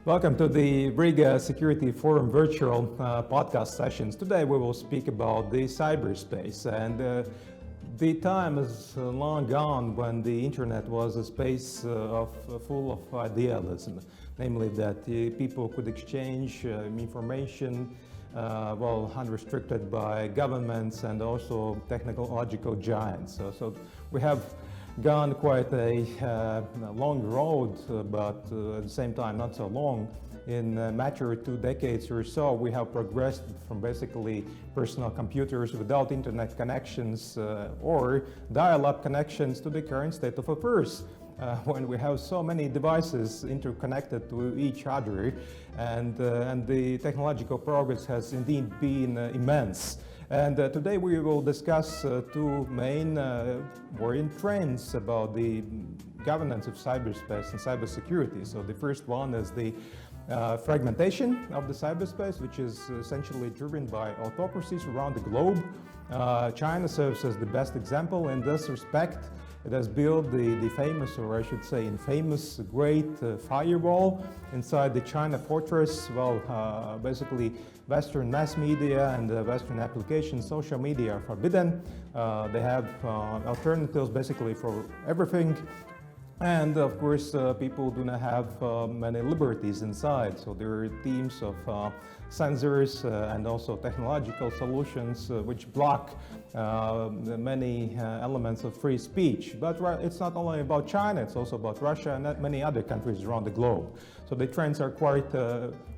Welcome to the Riga Security Forum virtual podcast sessions. Today we will speak about the cyberspace, and the time is long gone when the internet was a space full of idealism, namely that people could exchange information unrestricted by governments and also technological giants. So we have gone quite a long road, but at the same time not so long. In a matter of 2 decades or so, we have progressed from basically personal computers without internet connections or dial-up connections to the current state of affairs, when we have so many devices interconnected to each other, and the technological progress has indeed been immense. And today we will discuss two main worrying trends about the governance of cyberspace and cybersecurity. So the first one is the fragmentation of the cyberspace, which is essentially driven by autocracies around the globe. China serves as the best example in this respect. It has built the famous, or I should say infamous, great firewall inside the China fortress. Basically Western mass media and Western applications, social media are forbidden. They have alternatives basically for everything. And of course, people do not have many liberties inside. So there are teams of censors and also technological solutions which block many elements of free speech. But it's not only about China, it's also about Russia and many other countries around the globe. So the trends are quite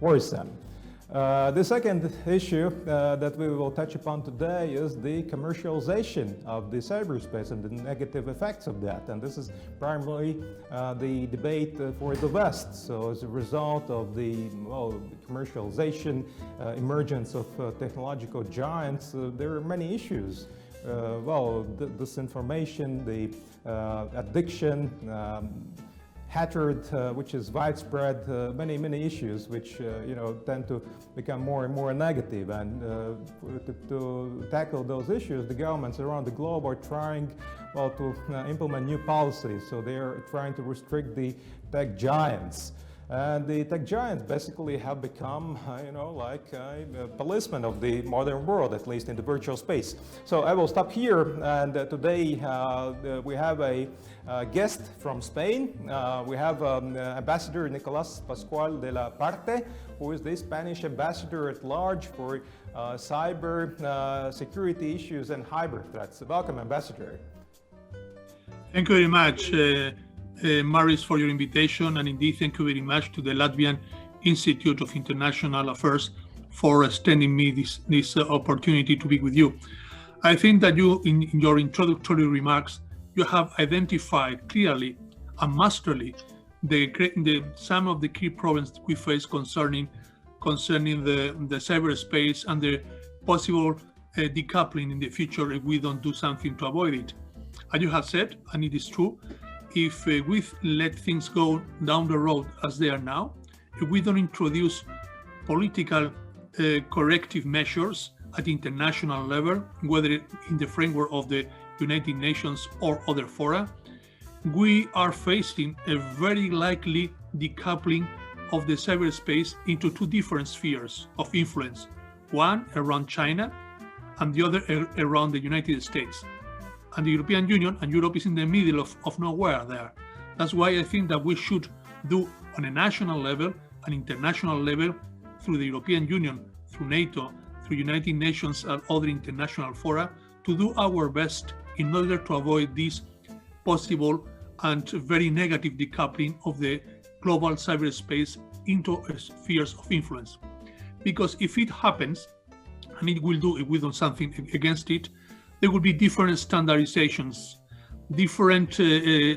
worrisome. The second issue that we will touch upon today is the commercialization of the cyberspace and the negative effects of that. And this is primarily the debate for the West. So as a result of the commercialization, emergence of technological giants, there are many issues. Disinformation, the addiction, hatred, which is widespread, many issues which tend to become more and more negative. And to tackle those issues, the governments around the globe are trying to implement new policies. So they are trying to restrict the tech giants. And the tech giants basically have become, like a policeman of the modern world, at least in the virtual space. So I will stop here, and today we have a guest from Spain. We have Ambassador Nicolás Pascual de la Parte, who is the Spanish ambassador at large for cyber security issues and hybrid threats. Welcome, Ambassador. Thank you very much. Māris, for your invitation, and indeed thank you very much to the Latvian Institute of International Affairs for extending me this opportunity to be with you. I think that you, in your introductory remarks, you have identified clearly and masterly some of the key problems we face concerning the cyberspace and the possible decoupling in the future if we don't do something to avoid it. As you have said, and it is true, if we let things go down the road as they are now, if we don't introduce political corrective measures at international level, whether in the framework of the United Nations or other fora, we are facing a very likely decoupling of the cyberspace into two different spheres of influence, one around China and the other around the United States. And the European Union and Europe is in the middle of nowhere there. That's why I think that we should do on a national level, an international level, through the European Union, through NATO, through United Nations and other international fora, to do our best in order to avoid this possible and very negative decoupling of the global cyberspace into spheres of influence. Because if it happens, and it will do if we do something against it, there will be different standardizations, different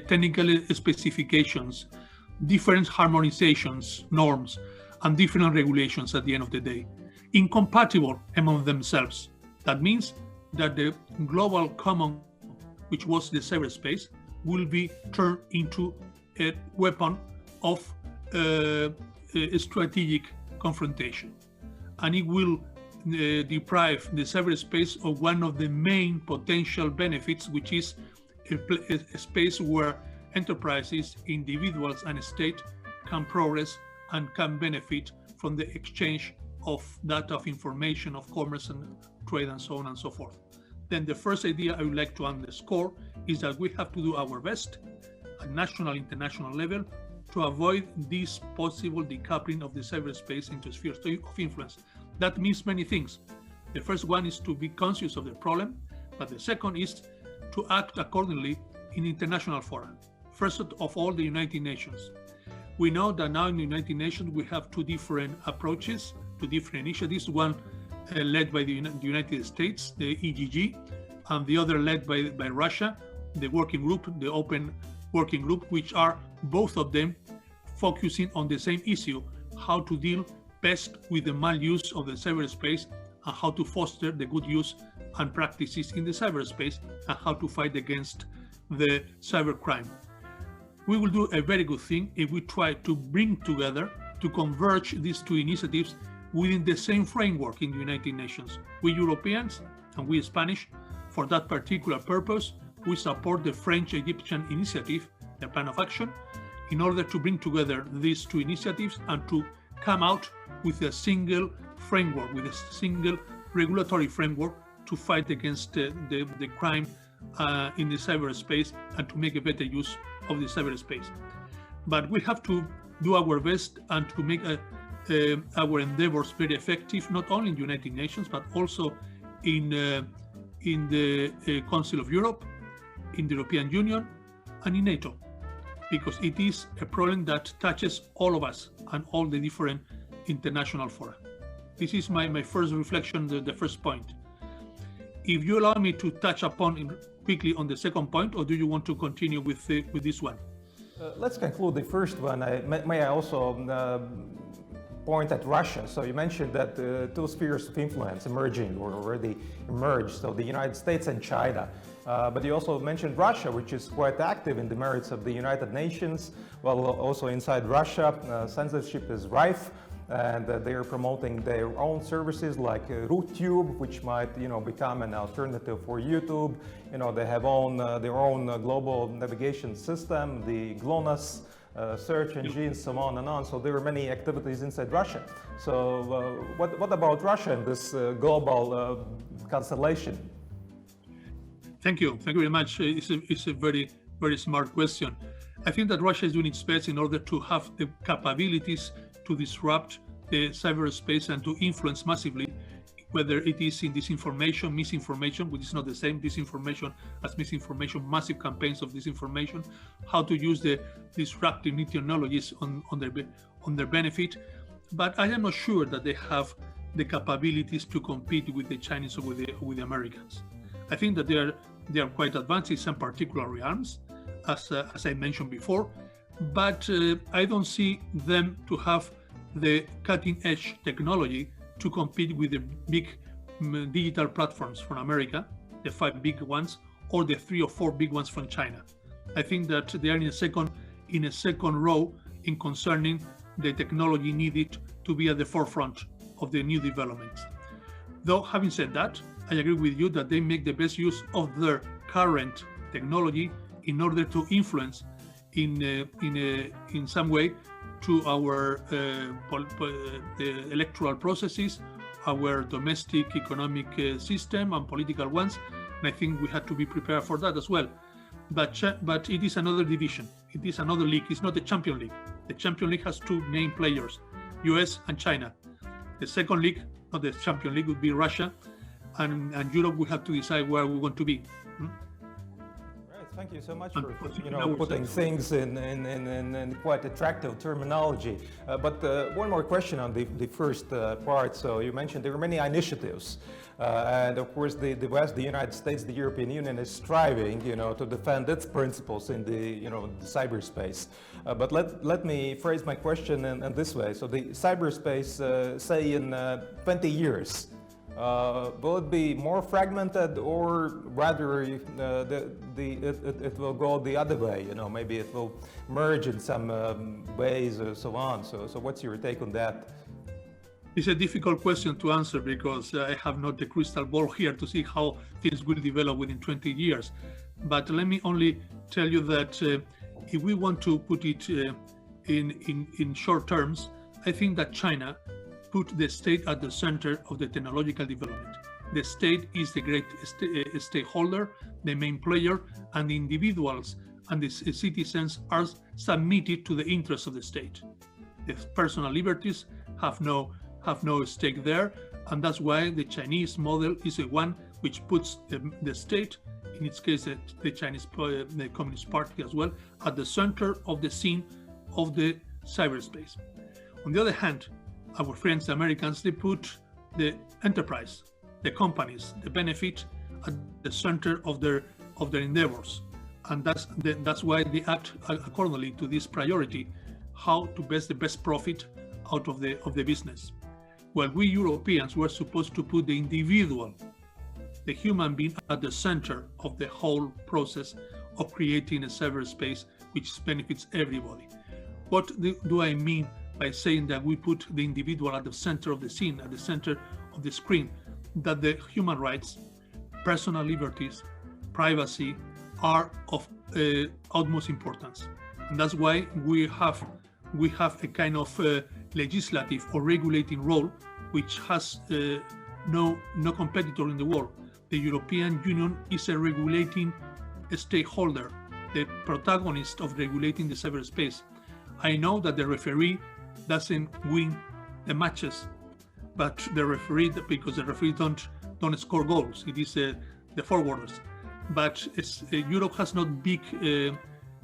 technical specifications, different harmonizations, norms, and different regulations at the end of the day, incompatible among themselves. That means that the global common, which was the cyberspace, will be turned into a weapon of a strategic confrontation. And it will deprive the cyberspace of one of the main potential benefits, which is a space where enterprises, individuals, and state can progress and can benefit from the exchange of data, of information, of commerce and trade, and so on and so forth. Then the first idea I would like to underscore is that we have to do our best at national, international level to avoid this possible decoupling of the cyberspace into spheres of influence. That means many things. The first one is to be conscious of the problem, but the second is to act accordingly in international fora. First of all, the United Nations. We know that now in the United Nations we have two different approaches, two different initiatives, one led by the United States, the EGG, and the other led by Russia, the working group, the open working group, which are both of them focusing on the same issue, how to deal best with the maluse of the cyberspace and how to foster the good use and practices in the cyberspace and how to fight against the cybercrime. We will do a very good thing if we try to bring together, to converge these two initiatives within the same framework in the United Nations. We Europeans and we Spanish, for that particular purpose, we support the French-Egyptian initiative, the plan of action, in order to bring together these two initiatives and to come out with a single framework, with a single regulatory framework to fight against the crime in the cyberspace and to make a better use of the cyberspace. But we have to do our best and to make our endeavors very effective, not only in the United Nations, but also in the Council of Europe, in the European Union, and in NATO, because it is a problem that touches all of us and all the different international fora. This is my first reflection, the first point. If you allow me to touch upon quickly on the second point, or do you want to continue with this one? Let's conclude the first one. May I also point at Russia? So you mentioned that two spheres of influence emerging or already emerged, so the United States and China. But you also mentioned Russia, which is quite active in the merits of the United Nations. Well, also inside Russia, censorship is rife, and they are promoting their own services like RUTube, which might, become an alternative for YouTube. They have their own global navigation system, the GLONASS search engines, so on and on. So there are many activities inside Russia. So what about Russia in this global constellation? Thank you very much. It's a very, very smart question. I think that Russia is doing its best in order to have the capabilities to disrupt the cyberspace and to influence massively, whether it is in disinformation, misinformation, which is not the same, disinformation as misinformation, massive campaigns of disinformation, how to use the disruptive new technologies on their benefit. But I am not sure that they have the capabilities to compete with the Chinese or with the Americans. I think that they are quite advanced in some particular realms, as I mentioned before, but I don't see them to have the cutting-edge technology to compete with the big digital platforms from America, the 5 big ones, or the 3 or 4 big ones from China. I think that they are in a second row in concerning the technology needed to be at the forefront of the new developments. Though, having said that, I agree with you that they make the best use of their current technology in order to influence in some way to our electoral processes, our domestic economic system and political ones. And I think we had to be prepared for that as well. But it is another division. It is another league. It's not the Champion League. The Champion League has 2 main players, US and China. The second league, not the Champion League, would be Russia, and Europe will have to decide where we want to be. Thank you so much for putting things in quite attractive terminology. But one more question on the first part. So you mentioned there are many initiatives, and of course the West, the United States, the European Union is striving, to defend its principles in the cyberspace. But let me phrase my question in this way. So the cyberspace, say in 20 years. Will it be more fragmented, or rather it will go the other way? Maybe it will merge in some ways or so on. So what's your take on that? It's a difficult question to answer because I have not the crystal ball here to see how things will develop within 20 years. But let me only tell you that if we want to put it in short terms, I think that China put the state at the center of the technological development. The state is the great stakeholder, the main player, and the individuals and the citizens are submitted to the interests of the state. The personal liberties have no stake there, and that's why the Chinese model is the one which puts the state, in its case the Chinese the Communist Party as well, at the center of the scene of the cyberspace. On the other hand, our friends the Americans, they put the enterprise, the companies, the benefit at the center of their endeavors, and that's why they act accordingly to this priority, how to best the best profit out of the business. Well, we Europeans were supposed to put the individual, the human being, at the center of the whole process of creating a cyberspace which benefits everybody. What do I mean by saying that we put the individual at the center of the scene, at the center of the screen? That the human rights, personal liberties, privacy are of utmost importance, and that's why we have a kind of legislative or regulating role which has no competitor in the world. The European Union is a regulating stakeholder, the protagonist of regulating the cyberspace. I know that the referee doesn't win the matches, but the referee, because the referee don't score goals, it is the forwarders. But Europe has not big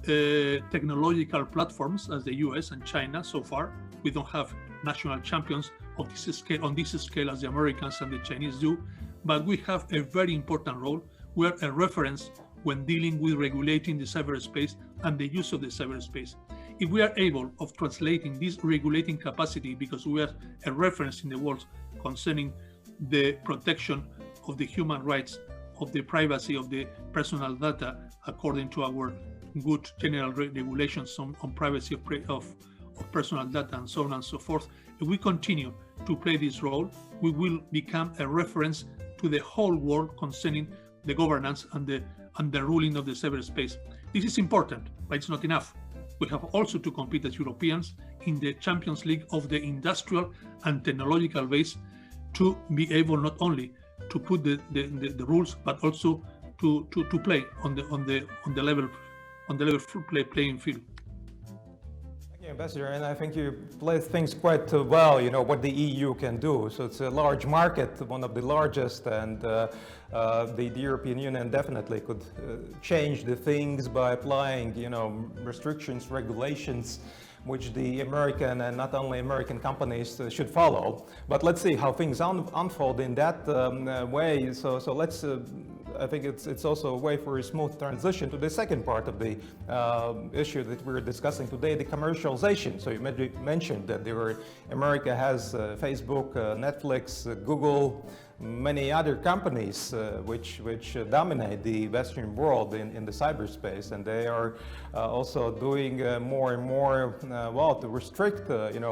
technological platforms as the US and China so far. We don't have national champions of this scale, on this scale, as the Americans and the Chinese do, but we have a very important role. We are a reference when dealing with regulating the cyberspace and the use of the cyberspace. If we are able of translating this regulating capacity, because we are a reference in the world concerning the protection of the human rights, of the privacy of the personal data, according to our good general regulations on privacy of personal data and so on and so forth, if we continue to play this role, we will become a reference to the whole world concerning the governance and the ruling of the cyberspace. This is important, but it's not enough. We have also to compete as Europeans in the Champions League of the industrial and technological base to be able not only to put the rules, but also to play on the level playing field. Thank you, Ambassador, and I think you played things quite well. You know what the EU can do. So it's a large market, one of the largest, and the European Union definitely could change the things by applying, restrictions, regulations, which the American and not only American companies should follow. But let's see how things unfold in that way. So let's. I think it's also a way for a smooth transition to the second part of the issue that we're discussing today, the commercialization. So you mentioned that America has Facebook, Netflix, Google, many other companies which dominate the Western world in the cyberspace, and they are also doing more and more to restrict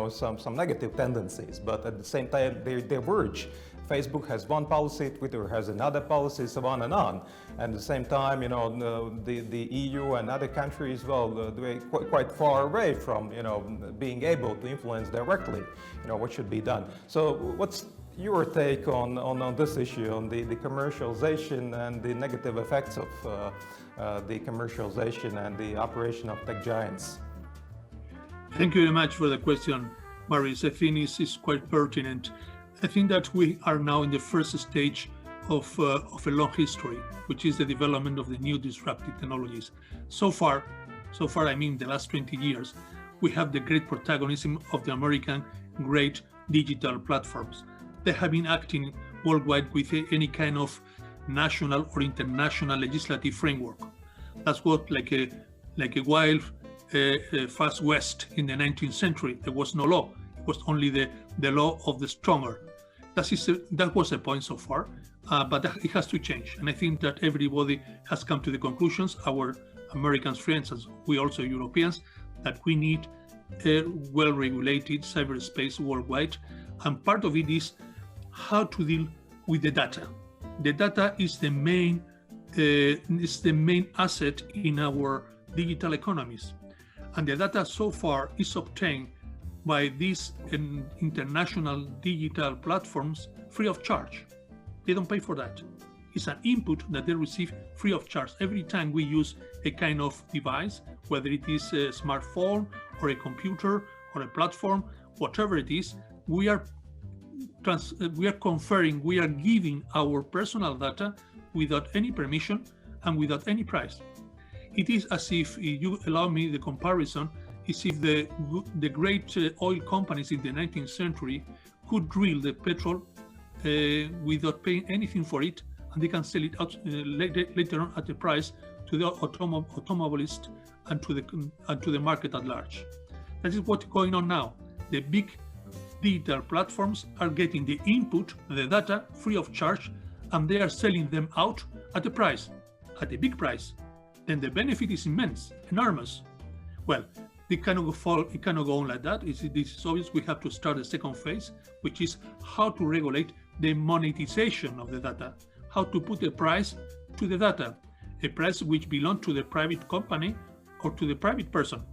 some negative tendencies, but at the same time they diverge. Facebook has one policy, Twitter has another policy, so on and on. And at the same time, the EU and other countries, they're quite far away from, being able to influence directly, what should be done. So what's your take on this issue, on the commercialization and the negative effects of the commercialization and the operation of tech giants? Thank you very much for the question, Māris. I think it's quite pertinent. I think that we are now in the first stage of a long history, which is the development of the new disruptive technologies. So far, I mean the last 20 years, we have the great protagonism of the American great digital platforms. They have been acting worldwide with any kind of national or international legislative framework. That's what, like a wild fast west in the 19th century, there was no law. It was only the law of the stronger. That was the point so far, but it has to change. And I think that everybody has come to the conclusions, our American friends, as we also Europeans, that we need a well-regulated cyberspace worldwide. And part of it is how to deal with the data. The data is the main asset in our digital economies. And the data so far is obtained by these international digital platforms free of charge. They don't pay for that. It's an input that they receive free of charge. Every time we use a kind of device, whether it is a smartphone or a computer or a platform, whatever it is, we are conferring, we are giving our personal data without any permission and without any price. It is as if you allow me the comparison, is if the great oil companies in the 19th century could drill the petrol without paying anything for it, and they can sell it out later on at a price to the automobilist and to the market at large. That is what's going on now. The big digital platforms are getting the input, the data, free of charge, and they are selling them out at a price, at a big price. Then the benefit is immense, enormous. Well, it cannot go on like that. This is obvious. We have to start the second phase, which is how to regulate the monetization of the data, how to put a price to the data, a price which belongs to the private company or to the private person.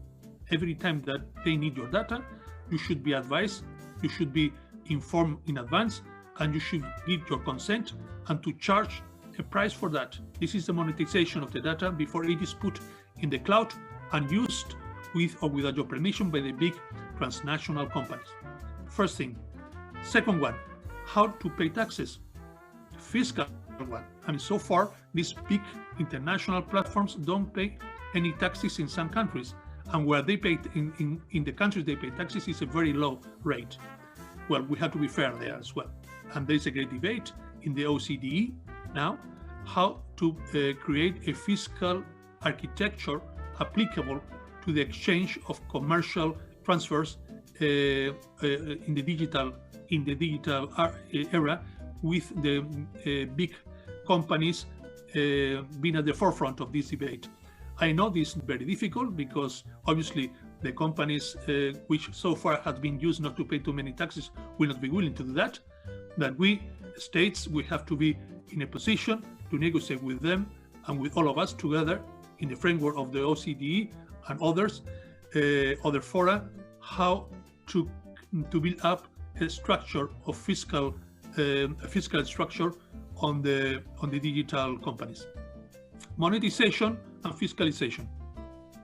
Every time that they need your data, you should be advised, you should be informed in advance, and you should give your consent and to charge a price for that. This is the monetization of the data before it is put in the cloud and used with or without your permission by the big transnational companies. First thing. Second one, how to pay taxes. Fiscal one. I mean, so far, these big international platforms don't pay any taxes in some countries. And where they pay, in the countries they pay taxes is a very low rate. Well, we have to be fair there as well. And there's a great debate in the OCDE now, how to create a fiscal architecture applicable to the exchange of commercial transfers in the digital era, with the big companies being at the forefront of this debate. I know this is very difficult because obviously the companies which so far have been used not to pay too many taxes will not be willing to do that. That we states, we have to be in a position to negotiate with them and with all of us together in the framework of the OCDE and others, other fora, how to build up a structure of fiscal structure on the digital companies. Monetization and fiscalization.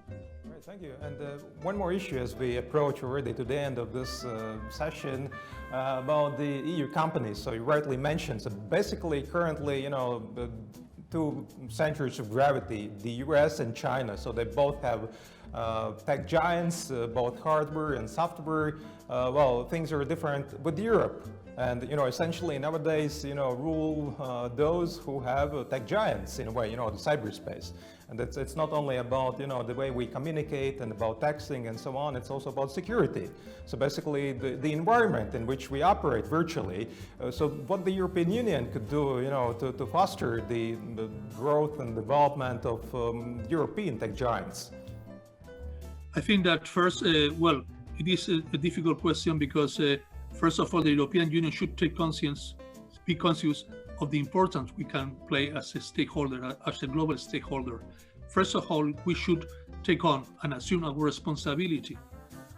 Right, thank you. And one more issue as we approach already to the end of this session about the EU companies. So you rightly mentioned, so basically currently, you know, the two centers of gravity, the US and China, so they both have tech giants, both hardware and software. Well, things are different with Europe. And, you know, essentially nowadays, you know, rule those who have tech giants in a way, you know, the cyberspace. And it's not only about, you know, the way we communicate and about texting and so on, it's also about security. So basically the environment in which we operate virtually. So what the European Union could do, you know, to foster the growth and development of European tech giants. I think that first, well, it is a difficult question because first of all, the European Union should be conscious of the importance we can play as a stakeholder, as a global stakeholder. First of all, we should take on and assume our responsibility.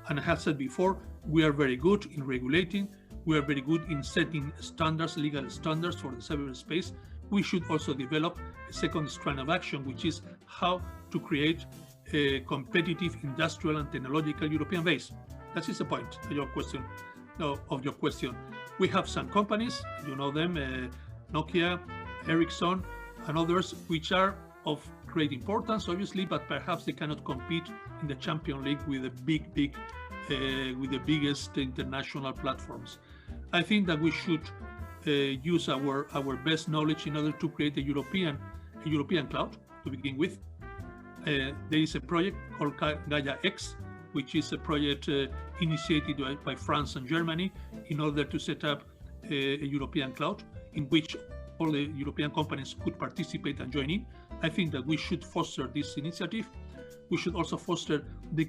And I have said before, we are very good in regulating, we are very good in setting standards, legal standards for the cyberspace. We should also develop a second strand of action, which is how to create a competitive industrial and technological European base. That is the point of your question. We have some companies, you know them, Nokia, Ericsson, and others, which are of great importance, obviously, but perhaps they cannot compete in the Champions League with the biggest international platforms. I think that we should use our best knowledge in order to create a European cloud to begin with. There is a project called Gaia X, which is a project initiated by France and Germany in order to set up a European cloud in which all the European companies could participate and join in. I think that we should foster this initiative. We should also foster the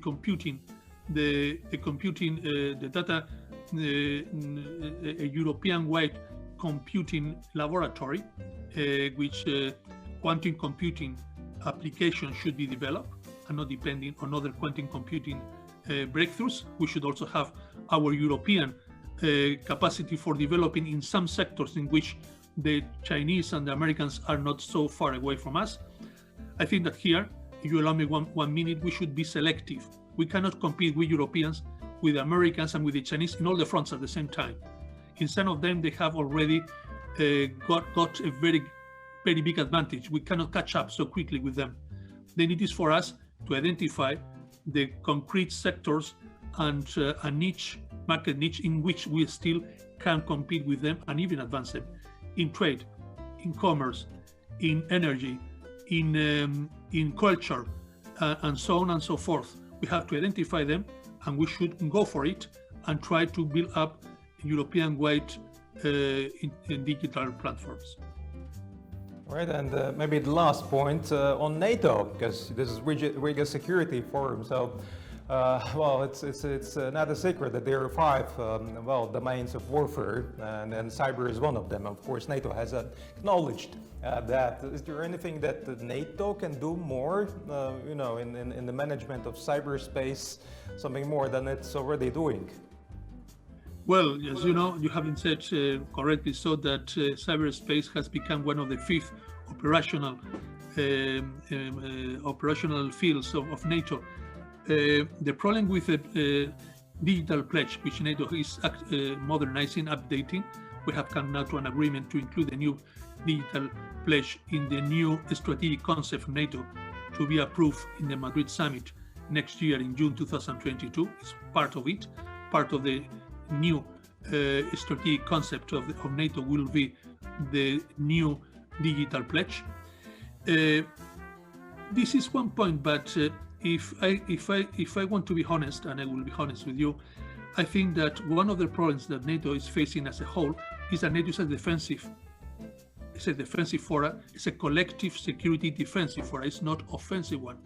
data, a European-wide computing laboratory, which quantum computing applications should be developed and not depending on other quantum computing breakthroughs. We should also have our European capacity for developing in some sectors in which the Chinese and the Americans are not so far away from us. I think that here, if you allow me one minute, we should be selective. We cannot compete with Europeans, with the Americans, and with the Chinese in all the fronts at the same time. In some of them, they have already got a very big advantage. We cannot catch up so quickly with them. The need is for us to identify the concrete sectors and a market niche in which we still can compete with them and even advance them in trade, in commerce, in energy, in culture, and so on and so forth. We have to identify them, and we should go for it and try to build up European-wide in digital platforms. Right, and maybe the last point on NATO, because this is Riga Security Forum. So, well, it's not a secret that there are 5 domains of warfare, and cyber is one of them. Of course, NATO has acknowledged that. Is there anything that NATO can do more, in the management of cyberspace, something more than it's already doing? Well, as you know, you haven't said correctly so that cyberspace has become one of the 5 operational fields of NATO. The problem with the digital pledge, which NATO is modernizing, updating, we have come now to an agreement to include the new digital pledge in the new strategic concept of NATO to be approved in the Madrid summit next year in June 2022. It's part of it, part of the new strategic concept of NATO will be the new digital pledge. This is one point, but if I want to be honest, and I will be honest with you, I think that one of the problems that NATO is facing as a whole is that NATO is a defensive. It's a defensive fora. It's a collective security defensive fora. It's not offensive one.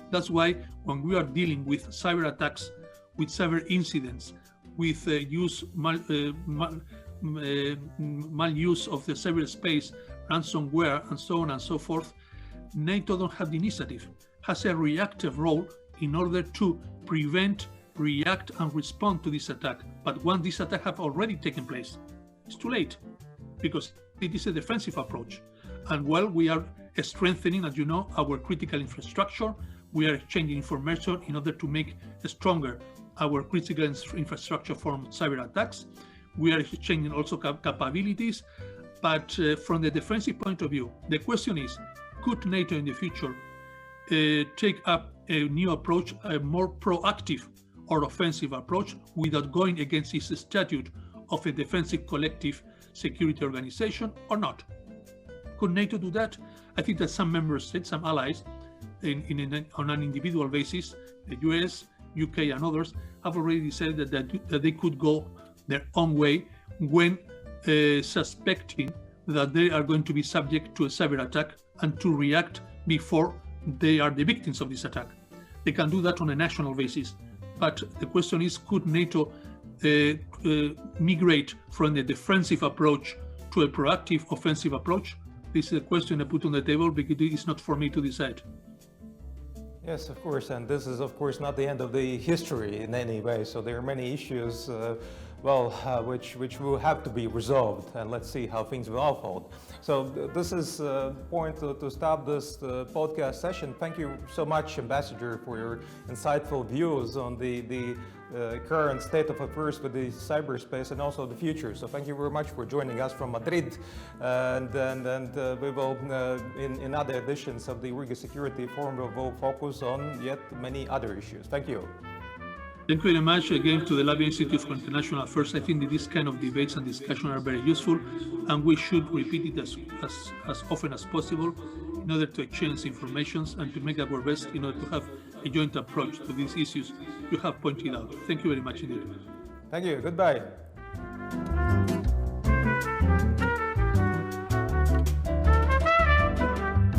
That's why when we are dealing with cyber attacks, with cyber incidents, with maluse of the cyberspace, ransomware, and so on and so forth, NATO don't have the initiative, has a reactive role in order to prevent, react, and respond to this attack. But once this attack have already taken place, it's too late, because it is a defensive approach. And while we are strengthening, as you know, our critical infrastructure, we are exchanging information in order to make stronger our critical infrastructure from cyber attacks. We are exchanging also capabilities, but from the defensive point of view, the question is, could NATO in the future take up a new approach, a more proactive or offensive approach without going against its statute of a defensive collective security organization or not? Could NATO do that? I think that some member states, some allies, on an individual basis, the US, UK, and others have already decided that they could go their own way when suspecting that they are going to be subject to a cyber attack and to react before they are the victims of this attack. They can do that on a national basis. But the question is, could NATO migrate from the defensive approach to a proactive offensive approach? This is a question I put on the table because it is not for me to decide. Yes, of course, and this is, of course, not the end of the history in any way. So there are many issues, which will have to be resolved, and let's see how things will unfold. So this is a point to stop this podcast session. Thank you so much, Ambassador, for your insightful views on the current state of affairs with the cyberspace and also the future. So thank you very much for joining us from Madrid, and we will, in other editions of the Riga Security Forum, we will focus on yet many other issues. Thank you. Thank you very much again to the Latvian Institute for International Affairs. I think that these kind of debates and discussions are very useful, and we should repeat it as often as possible in order to exchange information and to make our best in order to have a joint approach to these issues you have pointed out. Thank you very much indeed. Thank you. Goodbye.